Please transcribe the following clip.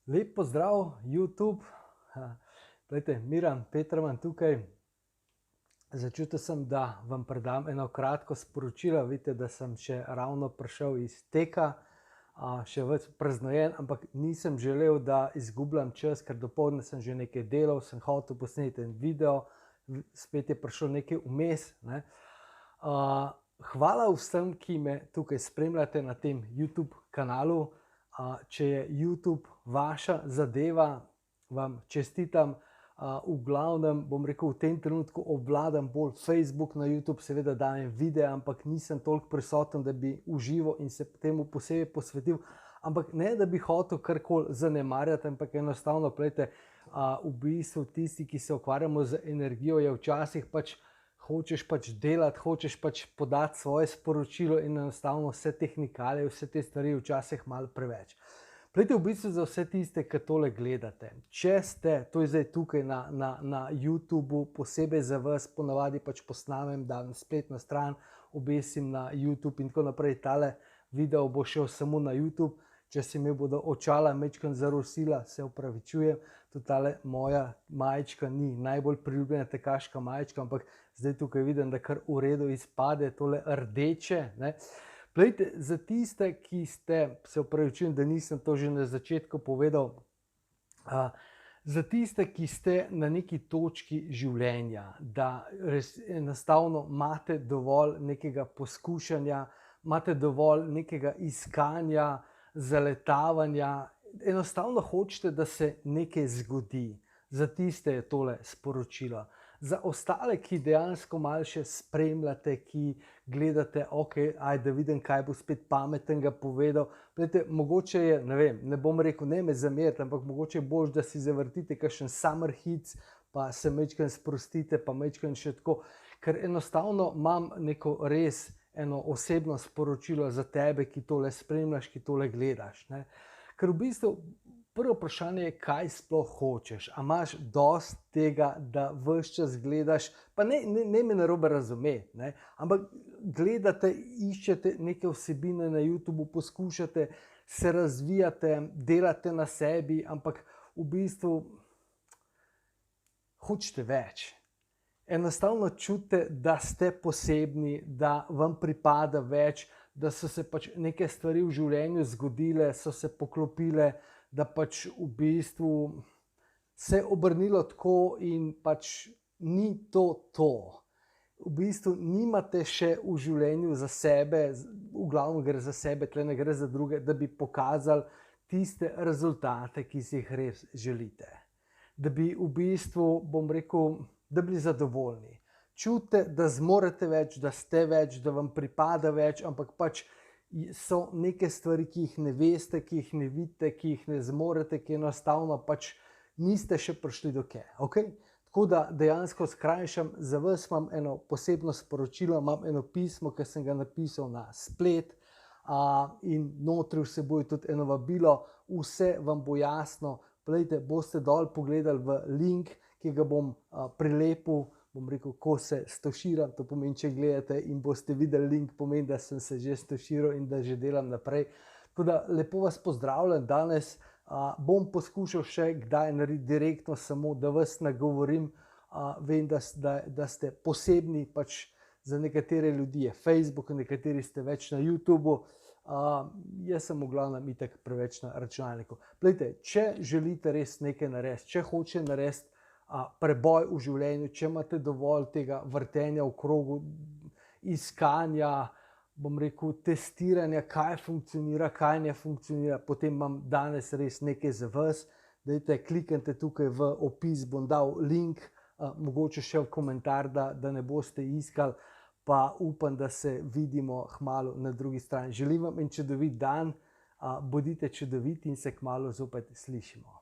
Lep pozdrav, YouTube. Glejte, Miran Peterman tukaj. Začutil sem, da vam predam eno kratko sporočilo. Vidite, da sem še ravno prišel iz teka, še več praznojen, ampak nisem želel, da izgubljam čas, ker dopoldne sem že nekaj delal, sem hotel posneti en video, spet je prišel nekaj vmes, ne. Hvala vsem, ki me tukaj spremljate na tem YouTube kanalu. Če je YouTube vaša zadeva, vam čestitam. V glavnem, bom rekel, v tem trenutku obvladam bolj Facebook, na YouTube seveda dajem videe, ampak nisem toliko prisoten, da bi užival in se temu posebej posvetil. Ampak ne, da bi hotel karkoli zanemarjati, ampak enostavno, glejte, v bistvu tisti, ki se ukvarjamo z energijo, je včasih pač hočeš pač delati, hočeš pač podati svoje sporočilo in enostavno vse tehnikalije, vse te stvari včasih malo preveč. Glejte, v bistvu za vse tiste, ki tole gledate, če ste, to je zdaj tukaj na YouTubu, posebej za vas, ponavadi pač posnamem, da na spletno stran obesim na YouTube in tako naprej, tale video bo šel samo na YouTube. Če se mi bodo očala majčkeno zarosila, se opravičujem, tudi tale moja majčka ni najbolj priljubljena tekaška majčka, ampak zdaj tukaj vidim, da kar v redu izpade tole rdeče, ne. Glejte, za tiste, ki ste, se opravičujem, da nisem to že na začetku povedal, za tiste, ki ste na neki točki življenja, da res enostavno imate dovolj nekega poskušanja, imate dovolj nekega iskanja, zaletavanja, enostavno hočete, da se nekaj zgodi. Za tiste je tole sporočilo. Za ostale, ki dejansko malo še spremljate, ki gledate, ajde, da vidim, kaj bo spet pametnega povedal. Glejte, mogoče je, ne vem, ne bom rekel, ne me zameriti, ampak mogoče je boljše, da si zavrtite kakšen summer hits, pa se majčkeno sprostite, pa majčkeno še tako, ker enostavno imam neko res eno osebno sporočilo za tebe, ki tole spremljaš, ki tole gledaš, ne. Ker v bistvu prvo vprašanje je, kaj sploh hočeš. A imaš dosti tega, da ves čas gledaš, pa ne me narobe razumeti, ne, ampak gledate, iščete neke vsebine na YouTubu, poskušate, se razvijate, delate na sebi, ampak v bistvu hočete več. Enostavno čutite, da ste posebni, da vam pripada več, da so se pač neke stvari v življenju zgodile, so se poklopile, da pač v bistvu se je obrnilo tako in pač ni to to. V bistvu nimate še v življenju za sebe, v glavnem gre za sebe, tle ne gre za druge, da bi pokazali tiste rezultate, ki si jih res želite. Da bi v bistvu, bom rekel, da bi bili zadovoljni. Čutite, da zmorete več, da ste več, da vam pripada več, ampak pač so neke stvari, ki jih ne veste, ki jih ne vidite, ki jih ne zmorete, ki enostavno pač niste še prišli do kje, okej? Tako da dejansko skrajšam, za vas imam eno posebno sporočilo, imam eno pismo, ki sem ga napisal na splet, in notri vsebuje tudi eno vabilo, vse vam bo jasno. Glejte, boste dol pogledali v link, ki ga bom prilepil, bom rekel, ko se stoširam, to pomeni, če gledate in boste videli link, pomeni, da sem se že stoširal in da že delam naprej. Tako da lepo vas pozdravljam danes, bom poskušal še kdaj narediti direktno, samo da vas nagovorim, vem, da ste posebni, pač za nekatere ljudi je Facebook, nekateri ste več na YouTubu, jaz sem v glavnem itak preveč na računalniku. Glejte, če želite res nekaj narediti, če hočete narediti preboj v življenju, če imate dovolj tega vrtenja v krogu, iskanja, bom rekel, testiranja, kaj funkcionira, kaj ne funkcionira, potem imam danes res nekaj za vas. Dajte, kliknite tukaj v opis, bom dal link, mogoče še v komentar, da ne boste iskali, pa upam, da se vidimo kmalu na drugi strani. Želim vam en čudovit dan, bodite čudoviti in se kmalu zopet slišimo.